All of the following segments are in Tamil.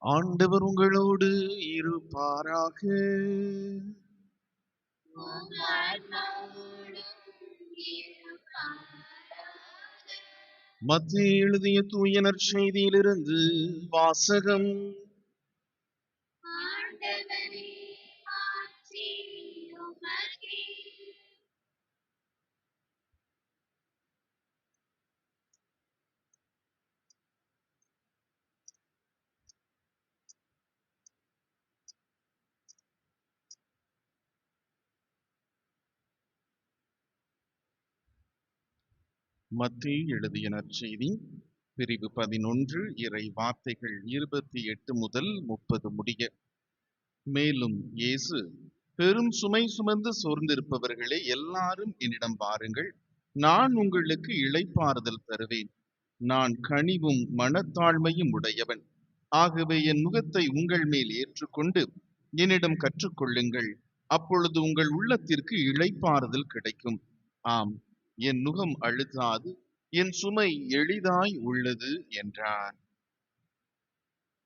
ஆண்டவர் உங்களோடு இருப்பாராக. மத்தேயு எழுதிய தூய நற்செய்தியிலிருந்து வாசகம். மத்தேயு எழுதிய நற்செய்தி பிரிவு 11 இறை வார்த்தைகள் 28 முதல் 30 முடிய. மேலும் இயேசு, பெரும் சுமை சுமந்து சோர்ந்திருப்பவர்களே, எல்லாரும் என்னிடம் வாருங்கள், நான் உங்களுக்கு இளைப்பாறுதல் தருவேன். நான் கனிவும் மனத்தாழ்மையும் உடையவன். ஆகவே என் நுகத்தை உங்கள் மேல் ஏற்றுக்கொண்டு என்னிடம் கற்றுக்கொள்ளுங்கள். அப்பொழுது உங்கள் உள்ளத்திற்கு இளைப்பாறுதல் கிடைக்கும். ஆம், என் நுகம் அழுத்தாது, என் சுமை எளிதாய் உள்ளது என்றார்.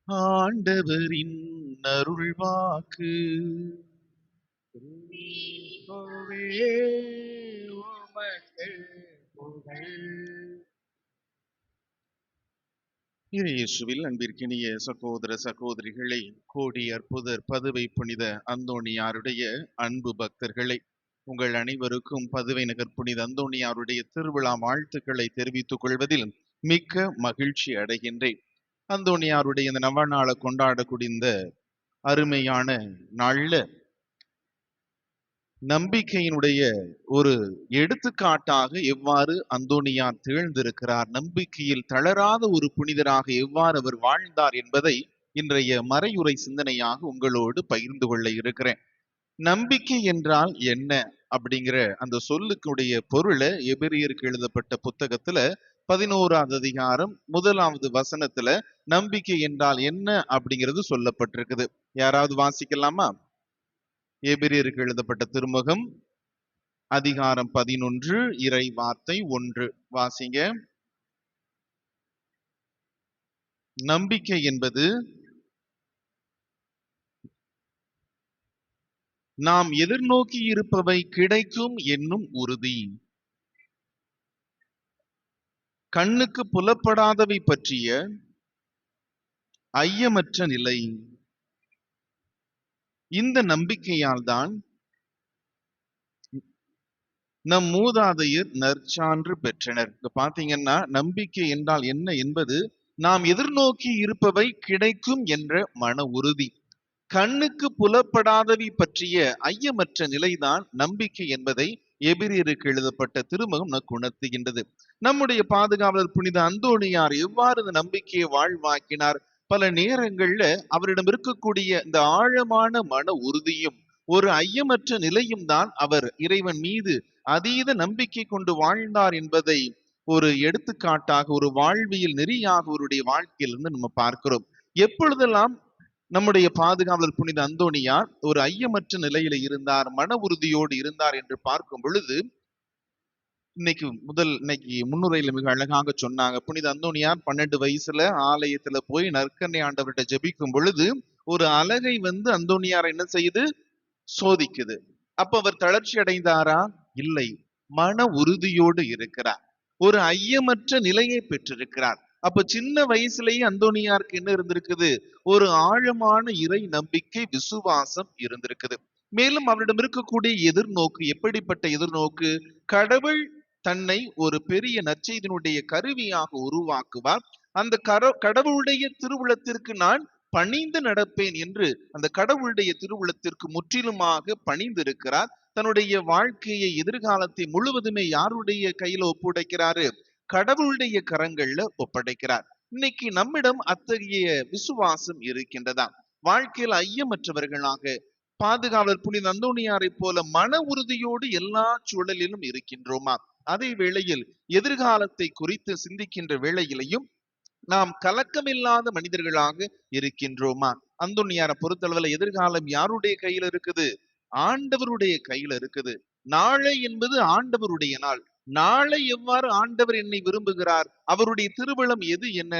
ஆண்டவரின் அருள்வாக்கு. இயேசுவில் அன்பிற்கினிய சகோதர சகோதரிகளை, கோடி அற்புதர் பதுவை புனித அந்தோணியாருடைய அன்பு பக்தர்களை, உங்கள் அனைவருக்கும் பதுவை நகர் புனித அந்தோணியாருடைய திருவிழா வாழ்த்துக்களை தெரிவித்துக் கொள்வதில் மிக்க மகிழ்ச்சி அடைகின்றேன். அந்தோணியாருடைய இந்த நவநாளை கொண்டாடக்கூடிய இந்த அருமையான நாள்ல நம்பிக்கையினுடைய ஒரு எடுத்துக்காட்டாக எவ்வாறு அந்தோணியார் திகழ்ந்திருக்கிறார், நம்பிக்கையில் தளராத ஒரு புனிதராக எவ்வாறு அவர் வாழ்ந்தார் என்பதை இன்றைய மறையுரை சிந்தனையாக உங்களோடு பகிர்ந்து கொள்ள இருக்கிறேன். நம்பிக்கை என்றால் என்ன அப்படிங்கிற அந்த சொல்லுக்குடைய பொருளை எபிரியருக்கு எழுதப்பட்ட புத்தகத்துல 11வது அதிகாரம் 1வது வசனத்துல நம்பிக்கை என்றால் என்ன அப்படிங்கிறது சொல்லப்பட்டிருக்குது. யாராவது வாசிக்கலாமா? எபிரியருக்கு எழுதப்பட்ட திருமுகம் அதிகாரம் 11 இறை வார்த்தை 1 வாசிங்க. நம்பிக்கை என்பது நாம் எதிர்நோக்கி இருப்பவை கிடைக்கும் என்னும் உறுதி, கண்ணுக்கு புலப்படாதவை பற்றிய ஐயமற்ற நிலை. இந்த நம்பிக்கையால் தான் நம் மூதாதையர் நற்சான்று பெற்றனர். பாத்தீங்கன்னா, நம்பிக்கை என்றால் என்ன என்பது நாம் எதிர்நோக்கி இருப்பவை கிடைக்கும் என்ற மன உறுதி, கண்ணுக்கு புலப்படாதவை பற்றிய ஐயமற்ற நிலைதான் நம்பிக்கை என்பதை எபிரியருக்கு எழுதப்பட்ட திருமுகம் நமக்கு உணர்த்துகின்றது. நம்முடைய பாதுகாவலர் புனித அந்தோணியார் எவ்வாறு இந்த நம்பிக்கையை வாழ்வாக்கினார்? பல நேரங்கள்ல அவரிடம் இருக்கக்கூடிய இந்த ஆழமான மன உறுதியும் ஒரு ஐயமற்ற நிலையும் தான் அவர் இறைவன் மீது அதீத நம்பிக்கை கொண்டு வாழ்ந்தார் என்பதை ஒரு எடுத்துக்காட்டாக, ஒரு வாழ்வியல் நெறியாக அவருடைய வாழ்க்கையிலிருந்து நம்ம பார்க்கிறோம். எப்பொழுதெல்லாம் நம்முடைய பாதுகாவலர் புனித அந்தோணியார் ஒரு ஐயமற்ற நிலையில இருந்தார், மன உறுதியோடு இருந்தார் என்று பார்க்கும் பொழுது, இன்னைக்கு முன்னுரையில மிக அழகாக சொன்னாங்க. புனித அந்தோணியார் 12 வயசுல ஆலயத்துல போய் நற்கன்னை ஆண்டவர்கிட்ட ஜெபிக்கும் பொழுது ஒரு அலகை வந்து அந்தோணியார் என்ன செய்யுது? சோதிக்குது. அப்ப அவர் தளர்ச்சி அடைந்தாரா? இல்லை, மன உறுதியோடு இருக்கிறார், ஒரு ஐயமற்ற நிலையை பெற்றிருக்கிறார். அப்ப சின்ன வயசுலயே அந்தோணியாருக்கு என்ன இருந்திருக்குது? ஒரு ஆழமான இறை நம்பிக்கை, விசுவாசம் இருந்திருக்குது. மேலும் அவரிடம் இருக்கக்கூடிய எதிர்நோக்கு எப்படிப்பட்ட எதிர்நோக்கு? கடவுள் தன்னை ஒரு பெரிய நற்செய்தியினுடைய கருவியாக உருவாக்குவார், அந்த கடவுளுடைய திருவுளத்திற்கு நான் பணிந்து நடப்பேன் என்று அந்த கடவுளுடைய திருவுளத்திற்கு முற்றிலுமாக பணிந்திருக்கிறார். தன்னுடைய வாழ்க்கையை, எதிர்காலத்தை முழுவதுமே யாருடைய கையில ஒப்படைக்கிறாரு? கடவுளுடைய கரங்கள்ல ஒப்படைக்கிறார். இன்னைக்கு நம்மிடம் அத்தகைய விசுவாசம் இருக்கின்றதா? வாழ்க்கையில் ஐயமற்றவர்களாக பாதுகாவலர் புனித அந்தோணியாரை போல மன உறுதியோடு எல்லா சூழலிலும் இருக்கின்றோமா? அதே வேளையில் எதிர்காலத்தை குறித்து சிந்திக்கின்ற வேளையிலையும் நாம் கலக்கமில்லாத மனிதர்களாக இருக்கின்றோமா? அந்தோணியாரை பொறுத்தளவுல எதிர்காலம் யாருடைய கையில இருக்குது? ஆண்டவருடைய கையில இருக்குது. நாளை என்பது ஆண்டவருடைய நாள். நாளை எவ்வாறு ஆண்டவர் என்னை விரும்புகிறார், அவருடைய திருவுளம் எது என்ன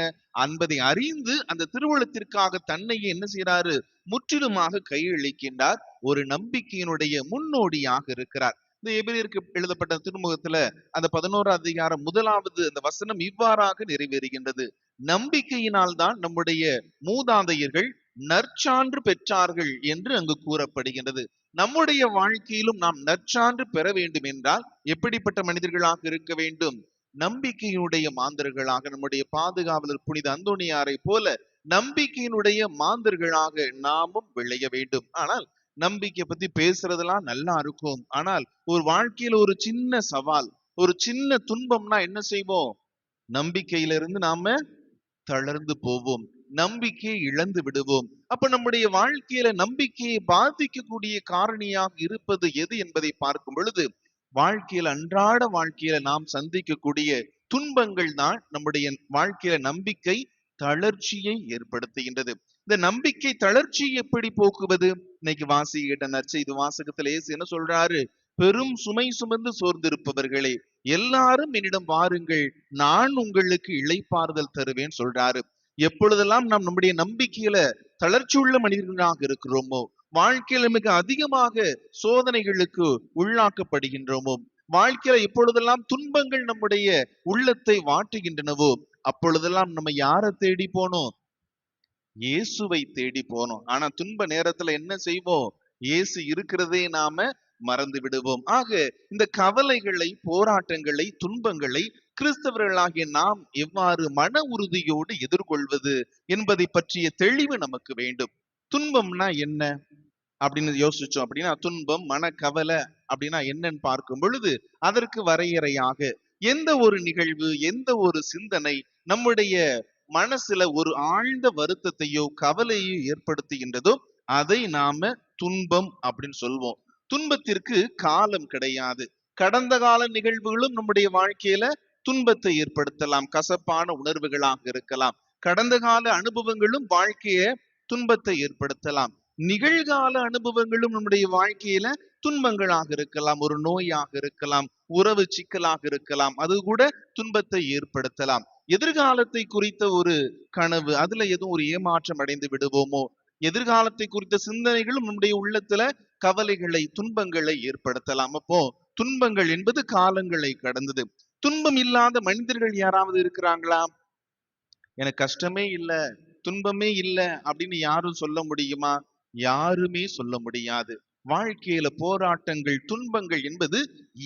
என்பதை அறிந்து அந்த திருவுளத்திற்காக தன்னையே என்ன செய்யறாரு, முற்றிலுமாக கையளிக்கின்றார். ஒரு நம்பிக்கையினுடைய முன்னோடியாக இருக்கிறார். இந்த எபிரேயருக்கு எழுதப்பட்ட திருமுகத்துல அந்த 11ஆம் அதிகாரம் 1வது அந்த வசனம் இவ்வாறாக நிறைவேறுகின்றது. நம்பிக்கையினால் தான் நம்முடைய மூதாதையர்கள் நற்சான்று பெற்றார்கள் என்று அங்கு கூறப்படுகின்றது. நம்முடைய வாழ்க்கையிலும் நாம் நற்சான்று பெற வேண்டும் என்றால் எப்படிப்பட்ட மனிதர்களாக இருக்க வேண்டும்? நம்பிக்கையினுடைய மாந்தர்களாக, நம்முடைய பாதுகாவலர் புனித அந்தோணியாரை போல நம்பிக்கையினுடைய மாந்தர்களாக நாமும் விளைய வேண்டும். ஆனால் நம்பிக்கை பத்தி பேசுறதெல்லாம் நல்லா இருக்கும். ஆனால் ஒரு வாழ்க்கையில ஒரு சின்ன சவால், ஒரு சின்ன துன்பம்னா என்ன செய்வோம்? நம்பிக்கையிலிருந்து நாம தளர்ந்து போவோம், நம்பிக்கையை இழந்து விடுவோம். அப்ப நம்முடைய வாழ்க்கையில நம்பிக்கையை பாதிக்கக்கூடிய காரணியாக இருப்பது எது என்பதை பார்க்கும் பொழுது, வாழ்க்கையில அன்றாட வாழ்க்கையில நாம் சந்திக்கக்கூடிய துன்பங்கள் தான் நம்முடைய வாழ்க்கையில நம்பிக்கை தளர்ச்சியை ஏற்படுத்துகின்றது. இந்த நம்பிக்கை தளர்ச்சி எப்படி போக்குவது? இன்னைக்கு வாசிக்கிட்ட நற்செய்தி வாசகத்துல இயேசு என்ன சொல்றாரு? பெரும் சுமை சுமந்து சோர்ந்திருப்பவர்களே எல்லாரும் என்னிடம் வாருங்கள், நான் உங்களுக்கு இளைப்பாறுதல் தருவேன் சொல்றாரு. எப்பொழுதெல்லாம் நாம் நம்முடைய நம்பிக்கையில தளர்ச்சி உள்ள மனிதர்களாக இருக்கிறோமோ, வாழ்க்கையில மிக அதிகமாக சோதனைகளுக்கு உள்ளாக்கப்படுகின்றோமோ, வாழ்க்கையில எப்பொழுதெல்லாம் துன்பங்கள் நம்முடைய உள்ளத்தை வாட்டுகின்றனவோ, அப்பொழுதெல்லாம் நம்ம யாரை தேடி போனோம்? இயேசுவை தேடி போனோம். ஆனா துன்ப நேரத்துல என்ன செய்வோம்? இயேசு இருக்கிறதே நாம மறந்து விடுவோம். ஆக இந்த கவலைகளை, போராட்டங்களை, துன்பங்களை கிறிஸ்தவர்களாகிய நாம் எவ்வாறு மன உறுதியோடு எதிர்கொள்வது என்பதை பற்றிய தெளிவு நமக்கு வேண்டும். துன்பம்னா என்ன அப்படின்னு யோசிச்சோம் அப்படின்னா, துன்பம், மனக்கவலை அப்படின்னா என்னன்னு பார்க்கும் பொழுது அதற்கு வரையறையாக எந்த ஒரு நிகழ்வு, எந்த ஒரு சிந்தனை நம்முடைய மனசுல ஒரு ஆழ்ந்த வருத்தத்தையோ கவலையோ ஏற்படுத்துகின்றதோ அதை நாம துன்பம் அப்படின்னு சொல்வோம். துன்பத்திற்கு காலம் கிடையாது. கடந்த கால நிகழ்வுகளும் நம்முடைய வாழ்க்கையில துன்பத்தை ஏற்படுத்தலாம், கசப்பான உணர்வுகளாக இருக்கலாம். கடந்த கால அனுபவங்களும் வாழ்க்கைய துன்பத்தை ஏற்படுத்தலாம். நிகழ்கால அனுபவங்களும் நம்முடைய வாழ்க்கையில துன்பங்களாக இருக்கலாம், ஒரு நோயாக இருக்கலாம், உறவு சிக்கலாக இருக்கலாம், அது கூட துன்பத்தை ஏற்படுத்தலாம். எதிர்காலத்தை குறித்த ஒரு கனவு, அதுல எதுவும் ஒரு ஏமாற்றம் அடைந்து விடுவோமோ, எதிர்காலத்தை குறித்த சிந்தனைகளும் நம்முடைய உள்ளத்துல கவலைகளை, துன்பங்களை ஏற்படுத்தலாம். அப்போ துன்பங்கள் என்பது காலங்களை கடந்தது. துன்பம் இல்லாத மனிதர்கள் யாராவது இருக்கிறாங்களா? எனக்கு கஷ்டமே இல்ல, துன்பமே இல்ல அப்படின்னு யாரும் சொல்ல முடியுமா? யாருமே சொல்ல முடியாது. வாழ்க்கையில போராட்டங்கள், துன்பங்கள் என்பது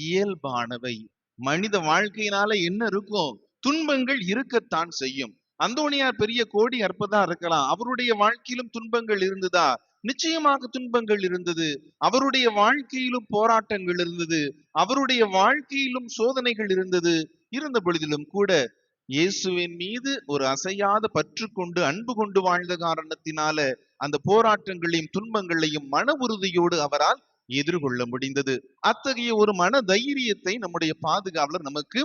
இயல்பானவை. மனித வாழ்க்கையினால என்ன இருக்கும்? துன்பங்கள் இருக்கத்தான் செய்யும். அந்தோணியார் பெரிய கோடி அற்புதம் இருக்கலாம், அவருடைய வாழ்க்கையிலும் துன்பங்கள் இருந்ததா? நிச்சயமாக துன்பங்கள் இருந்தது. அவருடைய வாழ்க்கையிலும் போராட்டங்கள் இருந்தது, அவருடைய வாழ்க்கையிலும் சோதனைகள் இருந்தது. இருந்த பொழுதிலும் கூட இயேசுவின் மீது ஒரு அசையாத பற்று கொண்டு அன்பு கொண்டு வாழ்ந்த காரணத்தினால அந்த போராட்டங்களையும் துன்பங்களையும் மன உறுதியோடு அவரால் எதிர்கொள்ள முடிந்தது. அத்தகைய ஒரு மன தைரியத்தை நம்முடைய பாதுகாவலர் நமக்கு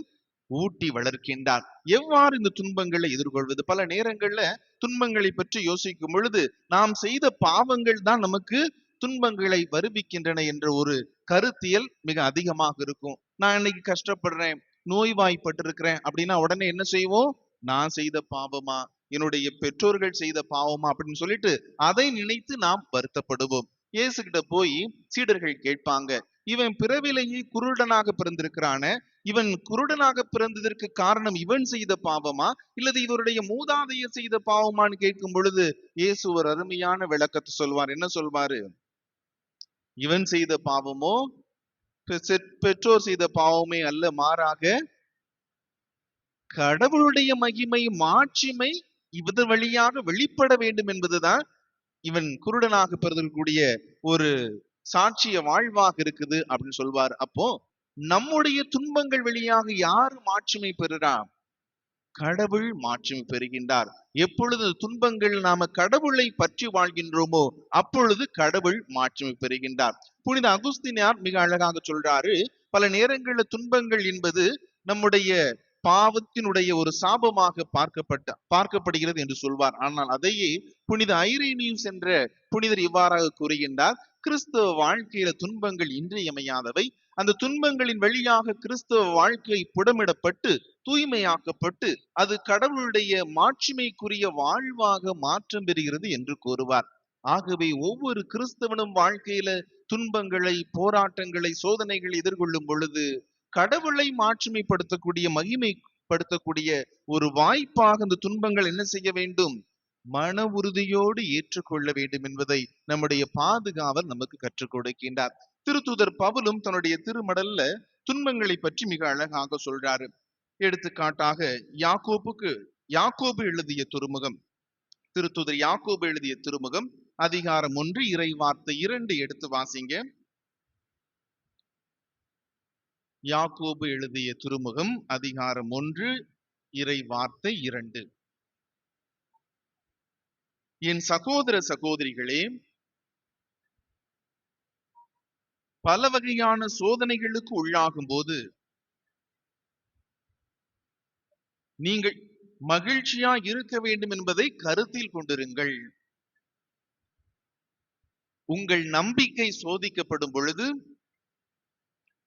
ஊட்டி வளர்க்கின்றார். எவ்வாறு இந்த துன்பங்களை எதிர்கொள்வது? பல நேரங்கள்ல துன்பங்களை பற்றி யோசிக்கும் பொழுது நாம் செய்த பாவங்கள் தான் நமக்கு துன்பங்களை வருவிக்கின்றன என்ற ஒரு கருத்தியல் மிக அதிகமாக இருக்கும். நான் இன்னைக்கு கஷ்டப்படுறேன், நோய்வாய்ப்பட்டிருக்கிறேன் அப்படின்னா உடனே என்ன செய்வோம்? நான் செய்த பாவமா, என்னுடைய பெற்றோர்கள் செய்த பாவமா அப்படின்னு சொல்லிட்டு அதை நினைத்து நாம் வருத்தப்படுவோம். இயேசு கிட்ட போய் சீடர்கள் கேட்பாங்க, இவன் பிறவிலேயே குருடனாக பிறந்திருக்கிறான, இவன் குருடனாக பிறந்ததற்கு காரணம் இவன் செய்த பாவமா இல்லது இவருடைய மூதாதையர் செய்த பாவமான்னு கேட்கும் பொழுது இயேசு ஒரு அருமையான விளக்கத்தை சொல்வார். என்ன சொல்வாரு? இவன் செய்த பாவமோ பெற்றோர் செய்த பாவமே அல்ல, மாறாக கடவுளுடைய மகிமை, மாட்சிமை இவதன் வழியாக வெளிப்பட வேண்டும் என்பதுதான் இவன் குருடனாக பிறந்தக்கூடிய ஒரு சாட்சிய வாழ்வாக இருக்குது அப்படின்னு சொல்வார். அப்போ நம்முடைய துன்பங்கள் வழியாக யாரு மாட்சிமை பெறுறா? கடவுள் மாட்சிமை பெறுகின்றார். எப்பொழுது துன்பங்கள் நாம கடவுளை பற்றி வாழ்கின்றோமோ அப்பொழுது கடவுள் மாட்சிமை பெறுகின்றார். புனித அகுஸ்தினார் மிக அழகாக சொல்றாரு, பல நேரங்களில் துன்பங்கள் என்பது நம்முடைய பாவத்தினுடைய ஒரு சாபமாக பார்க்கப்படுகிறது என்று சொல்வார். ஆனால் அதையே புனித ஐரேனியூஸ் என்ற புனிதர் இவ்வாறாக கூறுகின்றார், கிறிஸ்தவ வாழ்க்கையில துன்பங்கள் இன்றியமையாதவை. அந்த துன்பங்களின் வழியாக கிறிஸ்தவ வாழ்க்கை புடமிடப்பட்டு தூய்மையாக்கப்பட்டு அது கடவுளுடைய மாட்சிமைக்குரிய வாழ்வாக மாற்றம் பெறுகிறது என்று கூறுவார். ஆகவே ஒவ்வொரு கிறிஸ்தவனும் வாழ்க்கையில துன்பங்களை, போராட்டங்களை, சோதனைகளை எதிர்கொள்ளும் பொழுது கடவுளை மாட்சிமைப்படுத்தக்கூடிய, மகிமைப்படுத்தக்கூடிய ஒரு வாய்ப்பாக அந்த துன்பங்கள் என்ன செய்ய வேண்டும்? மன உறுதியோடு ஏற்றுக்கொள்ள வேண்டும் என்பதை நம்முடைய பாதுகாவல் நமக்கு கற்றுக் கொடுக்கின்றார். திருத்தூதர் பவுலும் தன்னுடைய திருமடல்ல துன்பங்களை பற்றி மிக அழகாக சொல்றாரு. எடுத்துக்காட்டாக யாக்கோபு எழுதிய திருமுகம், திருத்தூதர் யாக்கோபு எழுதிய திருமுகம் அதிகாரம் 1 இறை வார்த்தை 2 எடுத்து வாசிங்க. யாக்கோபு எழுதிய திருமுகம் அதிகாரம் 1 இறை வார்த்தை 2. என் சகோதர சகோதரிகளே, பல வகையான சோதனைகளுக்கு உள்ளாகும் போது நீங்கள் மகிழ்ச்சியா இருக்க வேண்டும் என்பதை கருத்தில் கொண்டிருங்கள். உங்கள் நம்பிக்கை சோதிக்கப்படும் பொழுது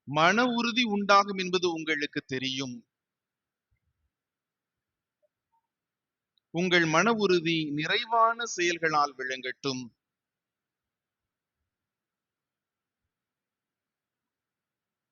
மன உறுதி உண்டாகும் என்பது உங்களுக்கு தெரியும். உங்கள் மன உறுதி நிறைவான செயல்களால் விளங்கட்டும்.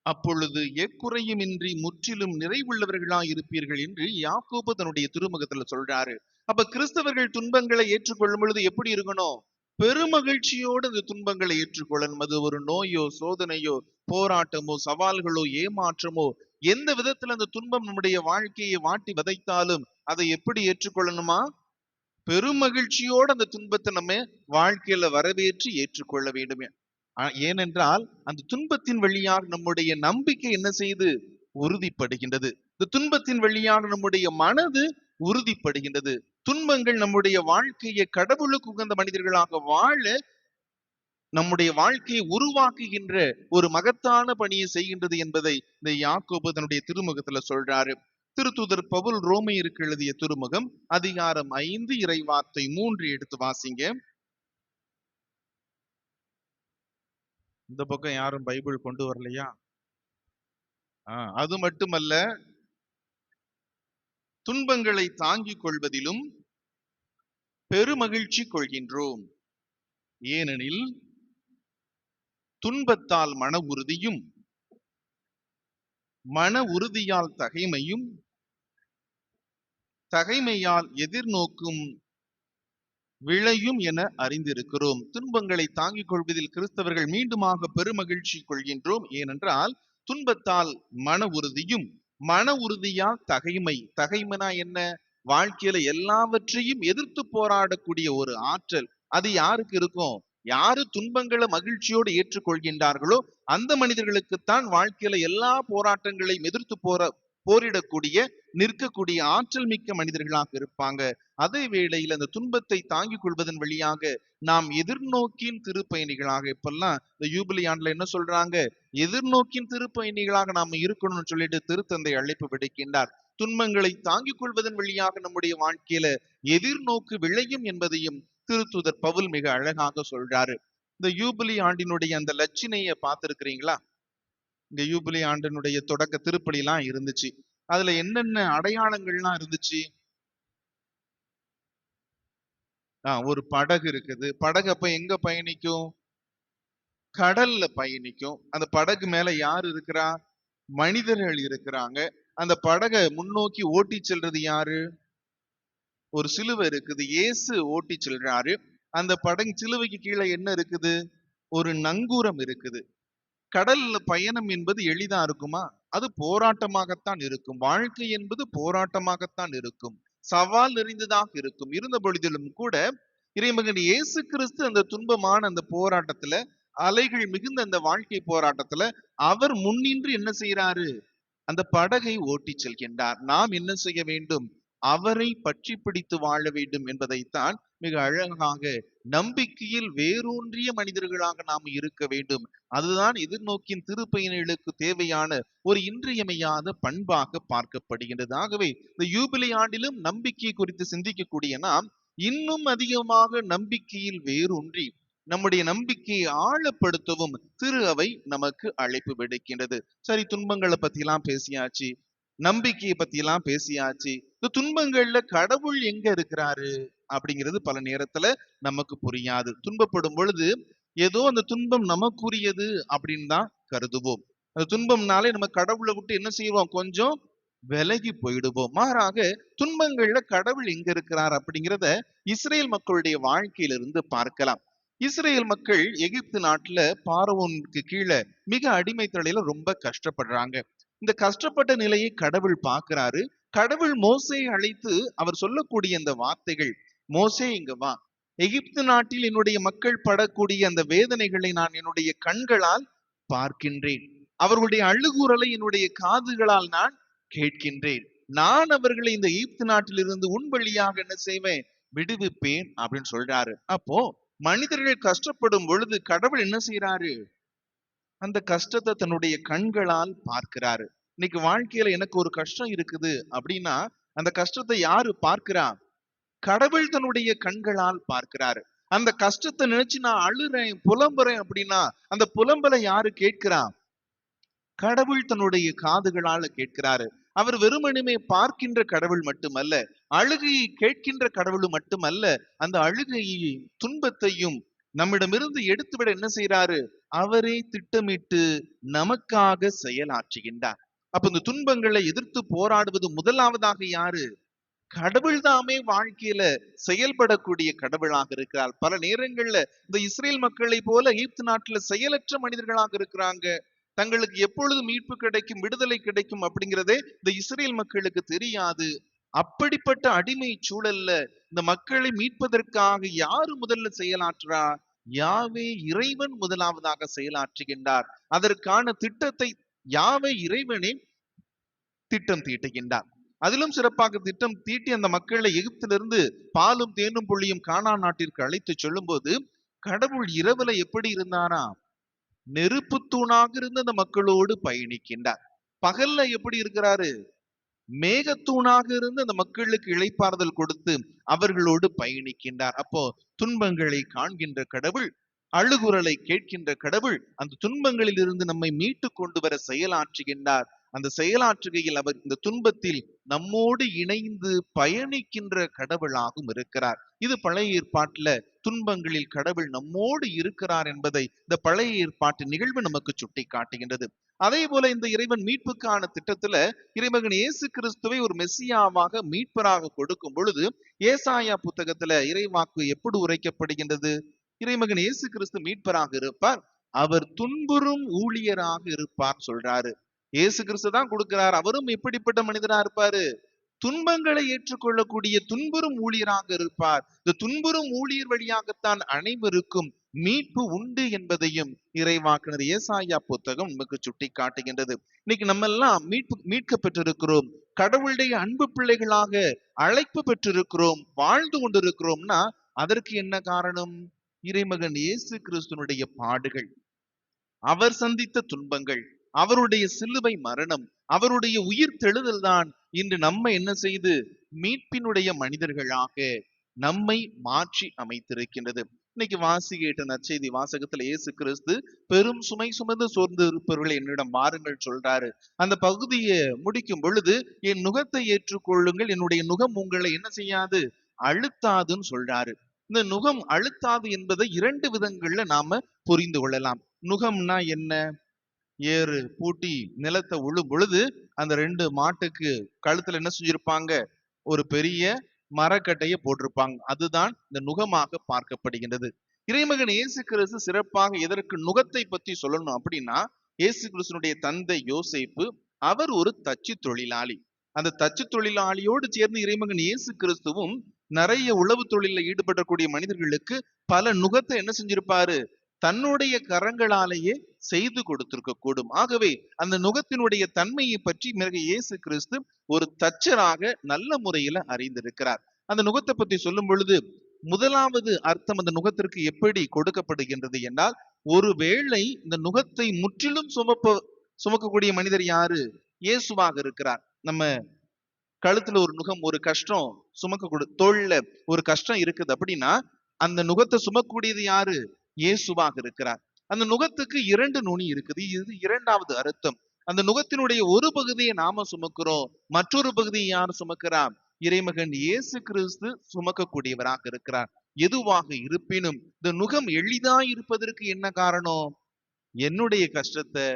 அப்பொழுது எக்குறையுமின்றி முற்றிலும் நிறைவுள்ளவர்களாய் இருப்பீர்கள் என்று யாக்கோபு தன்னுடைய திருமுகத்துல சொல்றாரு. அப்ப கிறிஸ்தவர்கள் துன்பங்களை ஏற்றுக்கொள்ளும் பொழுது எப்படி இருக்கணும்? பெருமகிழ்ச்சியோடு அந்த துன்பங்களை ஏற்றுக்கொள்ளணும். அது ஒரு நோயோ, சோதனையோ, போராட்டமோ, சவால்களோ, ஏமாற்றமோ, எந்த விதத்துல அந்த துன்பம் நம்முடைய வாழ்க்கையை வாட்டி வதைத்தாலும் அதை எப்படி ஏற்றுக்கொள்ளணுமா? பெருமகிழ்ச்சியோடு அந்த துன்பத்தை நம்ம வாழ்க்கையில வரவேற்று ஏற்றுக்கொள்ள வேண்டும். ஏனென்றால் அந்த துன்பத்தின் வழியாக நம்முடைய நம்பிக்கை என்ன செய்து உறுதிப்படுகின்றது. இந்த துன்பத்தின் வழியாக நம்முடைய மனது உறுதிப்படுகின்றது. துன்பங்கள் நம்முடைய வாழ்க்கையை கடவுளுக்கு உகந்த மனிதர்களாக வாழ நம்முடைய வாழ்க்கையை உருவாக்குகின்ற ஒரு மகத்தான பணியை செய்கின்றது என்பதை இந்த யாக்கோபு தன்னுடைய திருமுகத்துல சொல்றாரு. திருத்தூதர் பவுல் ரோமையருக்கு எழுதிய திருமுகம் அதிகாரம் 5 இறை வார்த்தை 3 எடுத்து வாசிங்க. இந்த பக்கம் யாரும் பைபிள் கொண்டு வரலையா? அது மட்டுமல்ல, துன்பங்களை தாங்கிக் கொள்வதிலும் பெருமகிழ்ச்சி கொள்கின்றோம். ஏனெனில் துன்பத்தால் மன உறுதியும், மன உறுதியால் தகைமையும், தகைமையால் எதிர்நோக்கும் விளையும் என அறிந்திருக்கிறோம். துன்பங்களை தாங்கிக் கொள்வதில் கிறிஸ்தவர்கள் மீண்டுமாக பெருமகிழ்ச்சி கொள்கின்றோம். ஏனென்றால் துன்பத்தால் மன உறுதியும், மன உறுதியால் தகைமை. தகைமைனா என்ன? வாழ்க்கையில எல்லாவற்றையும் எதிர்த்து போராடக்கூடிய ஒரு ஆற்றல். அது யாருக்கு இருக்கும்? யாரு துன்பங்களை மகிழ்ச்சியோடு ஏற்றுக்கொள்கின்றார்களோ அந்த மனிதர்களுக்குத்தான் வாழ்க்கையில எல்லா போராட்டங்களையும் எதிர்த்து போரிடக்கூடிய, நிற்கக்கூடிய ஆற்றல் மிக்க மனிதர்களாக இருப்பாங்க. அதே வேளையில் அந்த துன்பத்தை தாங்கிக் கொள்வதன் வழியாக நாம் எதிர்நோக்கின் திருப்பயணிகளாக, இப்பெல்லாம் இந்த யூபிலி ஆண்டுல என்ன சொல்றாங்க? எதிர்நோக்கின் திருப்பயணிகளாக நாம இருக்கணும்னு சொல்லிட்டு திருத்தந்தை அழைப்பு விடுக்கின்றார். துன்பங்களை தாங்கிக் கொள்வதன் வழியாக நம்முடைய வாழ்க்கையில எதிர்நோக்கு விளையும் என்பதையும் திருத்தூதர் பவுல் மிக அழகாக சொல்றாரு. இந்த யூபிலி ஆண்டினுடைய அந்த லட்சணையை பார்த்திருக்கிறீங்களா? இந்த யூபிலி ஆண்டினுடைய தொடக்க திருப்பலி எல்லாம் இருந்துச்சு. அதுல என்னென்ன அடையாளங்கள்லாம் இருந்துச்சு? ஒரு படகு இருக்குது. படகு அப்ப எங்க பயணிக்கும்? கடல்ல பயணிக்கும். அந்த படகு மேல யார் இருக்கிறா? மனிதர்கள் இருக்கிறாங்க. அந்த படகை முன்னோக்கி ஓட்டி செல்றது யாரு? ஒரு சிலுவை இருக்குது. இயேசு ஓட்டி செல்றாரு. அந்த படகு சிலுவைக்கு கீழே என்ன இருக்குது? ஒரு நங்கூரம் இருக்குது. கடல்ல பயணம் என்பது எளிதா இருக்குமா? அது போராட்டமாகத்தான் இருக்கும். வாழ்க்கை என்பது போராட்டமாகத்தான் இருக்கும். சவால் நிறைந்ததாக இருக்கும். இருந்த பொழுதிலும் கூட இறைமகன் இயேசு கிறிஸ்து அந்த துன்பமான அந்த போராட்டத்துல, அலைகள் மிகுந்த அந்த வாழ்க்கை போராட்டத்துல அவர் முன்னின்று என்ன செய்யறாரு? அந்த படகை ஓட்டி செல்கின்றார். நாம் என்ன செய்ய வேண்டும்? அவரை பற்றி பிடித்து வாழ வேண்டும் என்பதைத்தான் மிக அழகாக நம்பிக்கையில் வேரூன்றிய மனிதர்களாக நாம் இருக்க வேண்டும். அதுதான் எதிர்நோக்கின் திருப்பயணிகளுக்கு தேவையான ஒரு இன்றியமையாத பண்பாக பார்க்கப்படுகின்றது. ஆகவே இந்த யூபிலி ஆண்டிலும் நம்பிக்கை குறித்து சிந்திக்கக்கூடிய நாம் இன்னும் அதிகமாக நம்பிக்கையில் வேரூன்றி நம்முடைய நம்பிக்கையை ஆழப்படுத்தவும் திரு அவை நமக்கு அழைப்பு விடுக்கின்றது. சரி, துன்பங்களை பத்தி எல்லாம் பேசியாச்சு, நம்பிக்கையை பத்தி எல்லாம் பேசியாச்சு. இந்த துன்பங்கள்ல கடவுள் எங்க இருக்கிறாரு அப்படிங்கிறது பல நேரத்துல நமக்கு புரியாது. துன்பப்படும் பொழுது ஏதோ அந்த துன்பம் நமக்குரியது அப்படின்னு தான் கருதுவோம். அந்த துன்பம்னாலே நம்ம கடவுளை விட்டு என்ன செய்வோம், கொஞ்சம் விலகி போயிடுவோம். மாறாக துன்பங்கள்ல கடவுள் எங்க இருக்கிறார் அப்படிங்கிறத இஸ்ரேல் மக்களுடைய வாழ்க்கையிலிருந்து பார்க்கலாம். இஸ்ரேல் மக்கள் எகிப்து நாட்டுல பார்வோனுக்கு கீழே மிக அடிமைத்தலையில ரொம்ப கஷ்டப்படுறாங்க. இந்த கஷ்டப்பட்ட நிலையை கடவுள் பார்க்கிறாரு. கடவுள் மோசேயை அழைத்து அவர் சொல்லக்கூடிய அந்த வார்த்தைகள், மோசே இங்க வா, எகிப்து நாட்டில் என்னுடைய மக்கள் படக்கூடிய அந்த வேதனைகளை நான் என்னுடைய கண்களால் பார்க்கின்றேன். அவர்களுடைய அழுகுரலை என்னுடைய காதுகளால் நான் கேட்கின்றேன். நான் அவர்களை இந்த எகிப்து நாட்டிலிருந்து உன் வழியாக என்ன செய்வேன், விடுவிப்பேன் அப்படின்னு சொல்றாரு. அப்போ மனிதர்கள் கஷ்டப்படும் பொழுது கடவுள் என்ன செய்யறாரு, அந்த கஷ்டத்தை தன்னுடைய கண்களால் பார்க்கிறாரு. இன்னைக்கு வாழ்க்கையில எனக்கு ஒரு கஷ்டம் இருக்குது அப்படின்னா அந்த கஷ்டத்தை யாரு பார்க்கிறா, கடவுள் தன்னுடைய கண்களால் பார்க்கிறாரு. அந்த கஷ்டத்தை நினைச்சு நான் அழுறேன் புலம்புறேன் அப்படின்னா அந்த புலம்பலை யாரு கேட்கிறா, கடவுள் தன்னுடைய காதுகளால கேட்கிறாரு. அவர் வெறுமனுமே பார்க்கின்ற கடவுள் மட்டுமல்ல, அழுகையை கேட்கின்ற கடவுள் மட்டுமல்ல, அந்த அழுகையை துன்பத்தையும் நம்மிடமிருந்து எடுத்துவிட என்ன செய்யறாரு, அவரே திட்டமிட்டு நமக்காக செயலாற்றுகின்றார். அப்ப இந்த துன்பங்களை எதிர்த்து போராடுவது முதலாவதாக யாரு, கடவுள் தாமே வாழ்க்கையில செயல்படக்கூடிய கடவுளாக இருக்கிறார். பல நேரங்கள்ல இந்த இஸ்ரேல் மக்களை போல எகிப்து நாட்டுல செயலற்ற மனிதர்களாக இருக்கிறாங்க. தங்களுக்கு எப்பொழுது மீட்பு கிடைக்கும், விடுதலை கிடைக்கும் அப்படிங்கிறதே இந்த இஸ்ரேல் மக்களுக்கு தெரியாது. அப்படிப்பட்ட அடிமை சூழல்ல இந்த மக்களை மீட்பதற்காக யாரு முதல்ல செயலாற்றுறா, யாவே இறைவன் முதலாவதாக செயலாற்றுகின்றார். அதற்கான திட்டத்தை யாவே இறைவனே திட்டம் தீட்டுகின்றார். அதிலும் சிறப்பாக திட்டம் தீட்டி அந்த மக்களை எகிப்திலிருந்து பாலும் தேனும் புள்ளியும் கானான் நாட்டிற்கு அழைத்து சொல்லும் போது கடவுள் இரவுல எப்படி இருந்தாரா, நெருப்பு தூணாக இருந்து அந்த மக்களோடு பயணிக்கின்றார். பகல்ல எப்படி இருக்கிறாரு, மேகத்தூணாக இருந்து அந்த மக்களுக்கு இளைப்பாறுதல் கொடுத்து அவர்களோடு பயணிக்கின்றார். அப்போ துன்பங்களை காண்கின்ற கடவுள், அழுகுரலை கேட்கின்ற கடவுள் அந்த துன்பங்களில் இருந்து நம்மை மீட்டு கொண்டு வர செயலாற்றுகின்றார். அந்த செயலாற்றுகையில் அவர் இந்த துன்பத்தில் நம்மோடு இணைந்து பயணிக்கின்ற கடவுளாகவும் இருக்கிறார். இது பழைய ஏற்பாட்டுல துன்பங்களில் கடவுள் நம்மோடு இருக்கிறார் என்பதை இந்த பழைய ஏற்பாட்டு நிகழ்வு நமக்கு சுட்டி காட்டுகின்றது. அதே போல இந்த இறைவன் மீட்புக்கான திட்டத்துல இறைமகன் இயேசு கிறிஸ்துவை ஒரு மெஸ்ஸியாவாக மீட்பராக கொடுக்கும் பொழுது ஏசாயா புத்தகத்துல இறைவாக்கு எப்படி உரைக்கப்படுகின்றது, இறைமகன் இயேசு கிறிஸ்து மீட்பராக இருப்பார், அவர் துன்புறும் ஊழியராக இருப்பார் சொல்றாரு. இயேசு கிறிஸ்து தான் கொடுக்கிறார். அவரும் எப்படிப்பட்ட மனிதரா இருப்பாரு, துன்பங்களை ஏற்றுக்கொள்ளக்கூடிய துன்புறும் ஊழியராக இருப்பார். இந்த துன்புறும் ஊழியர் வழியாகத்தான் அனைவருக்கும் மீட்பு உண்டு என்பதையும் இறைவாக்கினர் ஏசாயா புத்தகம் நமக்கு சுட்டி காட்டுகின்றது. இன்னைக்கு நம்ம எல்லாம் மீட்க பெற்றிருக்கிறோம், கடவுளுடைய அன்பு பிள்ளைகளாக அழைப்பு பெற்றிருக்கிறோம், வாழ்ந்து கொண்டிருக்கிறோம்னா அதற்கு என்ன காரணம், இறைமகன் இயேசு கிறிஸ்துனுடைய பாடுகள், அவர் சந்தித்த துன்பங்கள், அவருடைய சிலுவை மரணம், அவருடைய உயிர் தெழுதல் தான் இன்று நம்ம என்ன செய்து மீட்பினுடைய மனிதர்களாக நம்மை மாற்றி அமைத்திருக்கின்றது. இன்னைக்கு கேட்ட நற்செய்தி வாசகத்துல இயேசு கிறிஸ்து பெரும் சுமை சுமந்து சோர்ந்து இருப்பவர்களை என்னிடம் வாருங்கள் சொல்றாரு. அந்த பகுதியை முடிக்கும் பொழுது என் நுகத்தை ஏற்றுக்கொள்ளுங்கள், என்னுடைய நுகம் உங்களை என்ன செய்யாது, அழுத்தாதுன்னு சொல்றாரு. இந்த நுகம் அழுத்தாது என்பதை இரண்டு விதங்கள்ல நாம புரிந்து கொள்ளலாம். நுகம்னா என்ன, ஏறு பூட்டி நிலத்தை உழும் பொழுது அந்த ரெண்டு மாட்டுக்கு கழுத்துல என்ன செஞ்சிருப்பாங்க, ஒரு பெரிய மரக்கட்டையை போட்டிருப்பாங்க, அதுதான் இந்த நுகமாக பார்க்கப்படுகின்றது. இறைமகன் இயேசு கிறிஸ்து சிறப்பாக எதற்கு நுகத்தை பத்தி சொல்லணும் அப்படின்னா, இயேசு கிறிஸ்துனுடைய தந்தை யோசேப்பு அவர் ஒரு தச்சு தொழிலாளி. அந்த தச்சு தொழிலாளியோடு சேர்ந்து இறைமகன் இயேசு கிறிஸ்துவும் நிறைய உழவு தொழில ஈடுபடக்கூடிய மனிதர்களுக்கு பல நுகத்தை என்ன செஞ்சிருப்பாரு, தன்னுடைய கரங்களாலேயே செய்து கொடுத்திருக்க கூடும். ஆகவே அந்த நுகத்தினுடைய தன்மையை பற்றி மிக இயேசு கிறிஸ்து ஒரு தச்சராக நல்ல முறையில அறிந்திருக்கிறார். அந்த நுகத்தை பற்றி சொல்லும் பொழுது முதலாவது அர்த்தம் அந்த நுகத்திற்கு எப்படி கொடுக்கப்படுகின்றது என்றால், ஒருவேளை இந்த நுகத்தை முற்றிலும் சுமக்கக்கூடிய மனிதர் யாரு, இயேசுவாக இருக்கிறார். நம்ம கழுத்துல ஒரு நுகம், ஒரு கஷ்டம் சுமக்க தோல்ல ஒரு கஷ்டம் இருக்குது அப்படின்னா அந்த நுகத்தை சுமக்கக்கூடியது யாரு, இயேசுவாக இருக்கிறார். அந்த நுகத்துக்கு 2 நுனி இருக்குது. இது இரண்டாவது அர்த்தம். அந்த நுகத்தினுடைய ஒரு பகுதியை நாம சுமக்கிறோம், மற்றொரு பகுதியை யார் சுமக்கிறார்? இறைமகன் இயேசு கிறிஸ்து சுமக்கக்கூடியவராக இருக்கிறார். எதுவாக இருப்பினும் இந்த நுகம் எளிதாய் இருப்பதற்கு என்ன காரணம்? என்னுடைய கஷ்டத்தை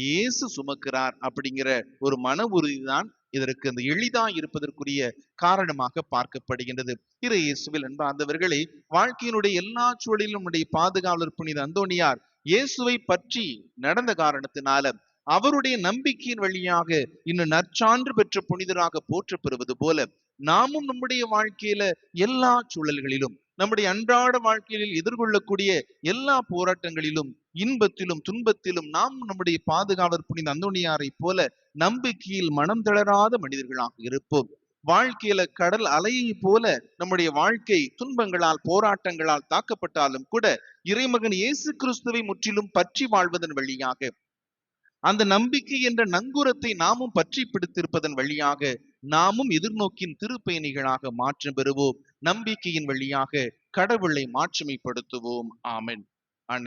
இயேசு சுமக்கிறார் அப்படிங்கிற ஒரு மன உறுதிதான் இதற்கு அந்த எளிதா இருப்பதற்குரிய காரணமாக பார்க்கப்படுகின்றது. இறை இயேசுவில் அன்பார்ந்தவர்களே, வாழ்க்கையினுடைய எல்லா சூழலிலும் நம்முடைய பாதுகாவலர் புனித அந்தோணியார் இயேசுவை பற்றி நடந்த காரணத்தினால அவருடைய நம்பிக்கையின் வழியாக இன்னும் நற்சான்று பெற்ற புனிதராக போற்றப்பெறுவது போல நாமும் நம்முடைய வாழ்க்கையில எல்லா சூழல்களிலும் நம்முடைய அன்றாட வாழ்க்கையில் எதிர்கொள்ளக்கூடிய எல்லா போராட்டங்களிலும் இன்பத்திலும் துன்பத்திலும் நாம் நம்முடைய பாதுகாவலர் புனித அந்தோணியாரை போல நம்பிக்கையில் மனம் தளராத மனிதர்களாக இருப்போம். வாழ்க்கையில கடல் அலையை போல நம்முடைய வாழ்க்கை துன்பங்களால் போராட்டங்களால் தாக்கப்பட்டாலும் கூட இறைமகன் இயேசு கிறிஸ்துவை முற்றிலும் பற்றி வாழ்வதன் வழியாக அந்த நம்பிக்கை என்ற நங்கூரத்தை நாமும் பற்றி பிடித்திருப்பதன் வழியாக நாமும் எதிர்நோக்கின் திருப்பயணிகளாக மாற்றம் பெறுவோம். நம்பிக்கையின் வழியாக கடவுளை மாட்சிமைப்படுத்துவோம். ஆமென்.